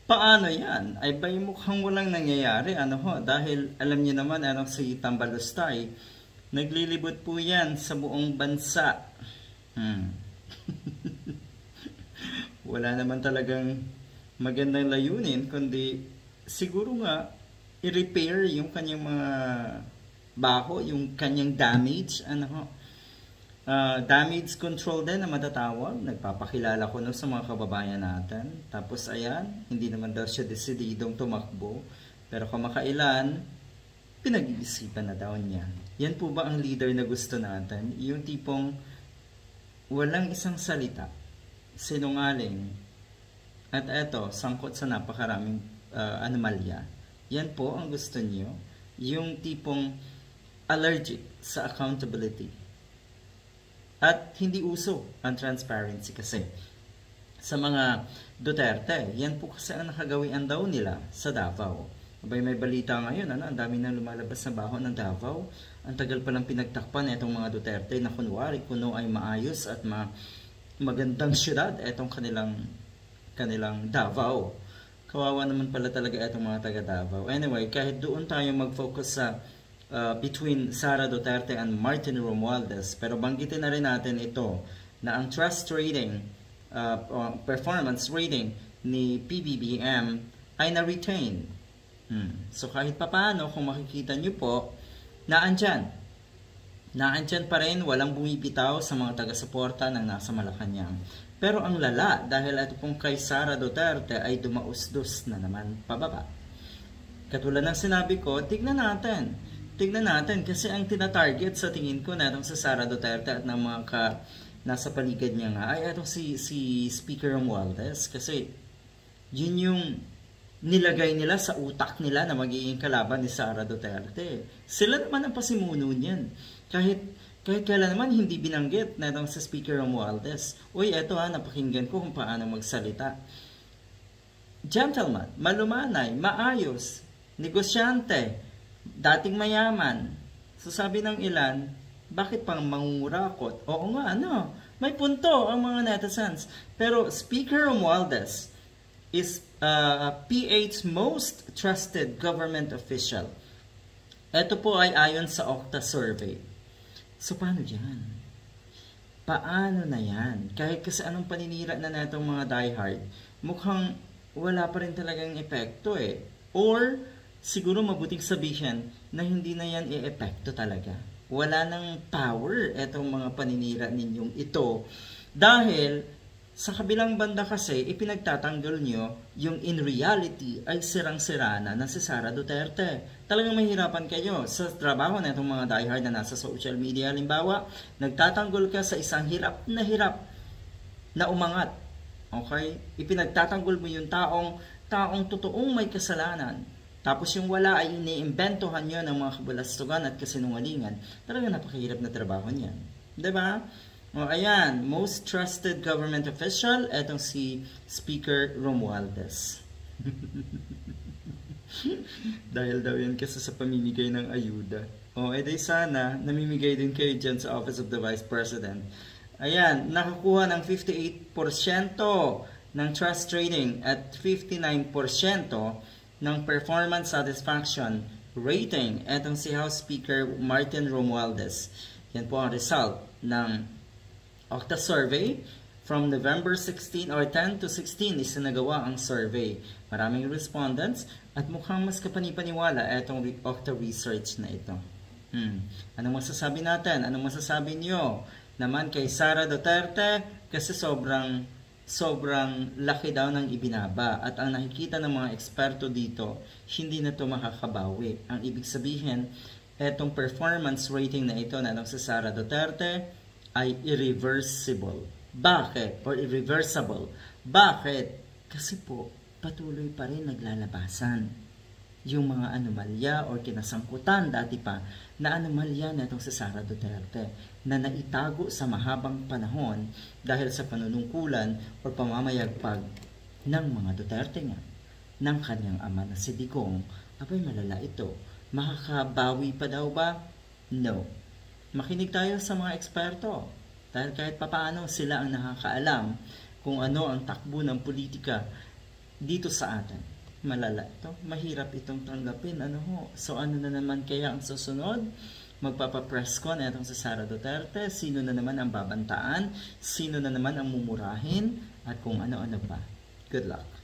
Paano yan? Ay ba mukhang walang nangyayari? Ano ho? Dahil alam niyo naman, si Tambalustay, naglilibot po yan sa buong bansa. Wala naman talagang magandang layunin, kundi siguro nga, i-repair yung kanyang mga baho, yung kanyang damage, damage control din na matatawag. Nagpapakilala ko sa mga kababayan natin. Tapos ayan, hindi naman daw siya desididong tumakbo. Pero kamakailan, pinag-iisipan na daw niya. Yan po ba ang leader na gusto natin? Yung tipong walang isang salita, sinungaling, at eto, sangkot sa napakaraming anomalya. Yan po ang gusto niyo. Yung tipong allergic sa accountability. At hindi uso ang transparency kasi. Sa mga Duterte, yan po kasi ang nakagawian daw nila sa Davao. Abay, may balita ngayon, ang dami nang lumalabas sa baho ng Davao. Ang tagal palang pinagtakpan itong mga Duterte na kunwari kuno ay maayos at magandang syudad itong kanilang Davao. Kawawa naman pala talaga itong mga taga Davao. Anyway, kahit doon tayo mag-focus sa between Sara Duterte and Martin Romualdez, pero banggitin na rin natin ito na ang trust rating, performance rating ni PBBM ay na-retain. So kahit papaano, kung makikita nyo po, naandyan pa rin, walang bumibitaw sa mga taga-suporta ng nasa Malacanang. Pero ang lala, dahil ito pong kay Sara Duterte ay dumausdos na naman pababa. Katulad ng sinabi ko, tignan natin kasi ang tinatarget sa tingin ko na sa Sara Duterte at ng mga nasa paligid niya nga ay itong si Speaker Romualdez, kasi yun yung nilagay nila sa utak nila na magiging kalaban ni Sara Duterte. Sila naman ang pasimuno niyan. Kahit kailan naman hindi binanggit na itong si Speaker Romualdez. Uy, eto napakinggan ko kung paano magsalita. Gentleman, malumanay, maayos, negosyante, dating mayaman. So sabi ng ilan, bakit pang mangungurakot? Oo nga, may punto ang mga netizens. Pero Speaker Romualdez is PH's most trusted government official. Ito po ay ayon sa Okta survey. So paano yan? Paano na yan? Kahit kasi anong paninira na natong mga diehard, mukhang wala pa rin talagang epekto eh. Or siguro mabuting sabihin na hindi na yan e-epekto talaga. Wala nang power etong mga paninira ninyong ito. Dahil sa kabilang banda kasi, ipinagtatanggol nyo yung in reality ay sirang-sira na si Sara Duterte. Talagang mahirapan kayo sa trabaho na itong mga diehard na nasa social media. Halimbawa, nagtatanggol ka sa isang hirap na umangat. Okay? Ipinagtatanggol mo yung taong totoong may kasalanan. Tapos yung wala ay iniimbentohan nyo ng mga kabulastugan at kasinungalingan. Talagang napakahirap na trabaho niyan. Diba? O ayan, most trusted government official, etong si Speaker Romualdez. Dahil daw yan kasi sa pamimigay ng ayuda. O edi sana, namimigay din kayo dyan sa Office of the Vice President. Ayan, nakakuha ng 58% ng trust rating at 59% ng performance satisfaction rating etong si House Speaker Martin Romualdez. Yan po ang result ng Okta survey from November 16 or 10 to 16 isinagawa ang survey. Maraming respondents at mukhang mas kapanipaniwala itong Okta research na ito. Anong masasabi natin? Anong masasabi niyo naman kay Sara Duterte? Kasi sobrang laki daw ng ibinaba at ang nakikita ng mga eksperto dito, hindi na ito makakabawi. Ang ibig sabihin, etong performance rating na ito na sa Sara Duterte ay irreversible. Bakit? Or irreversible. Bakit? Kasi po, patuloy pa rin naglalabasan yung mga anomalya or kinasangkutan dati pa na anomalya na itong si Sara Duterte na naitago sa mahabang panahon dahil sa panunungkulan o pamamayagpag ng mga Duterte nga ng kanyang ama na si Digong. Abay, malala ito. Makakabawi pa daw ba? No. Makinig tayo sa mga eksperto dahil kahit papaano sila ang nakakaalam kung ano ang takbo ng politika dito sa atin. Malala ito. Mahirap itong tanggapin. So ano na naman kaya ang susunod? Magpapapress con etong si Sara Duterte. Sino na naman ang babantaan? Sino na naman ang mumurahin? At kung ano-ano pa. Good luck.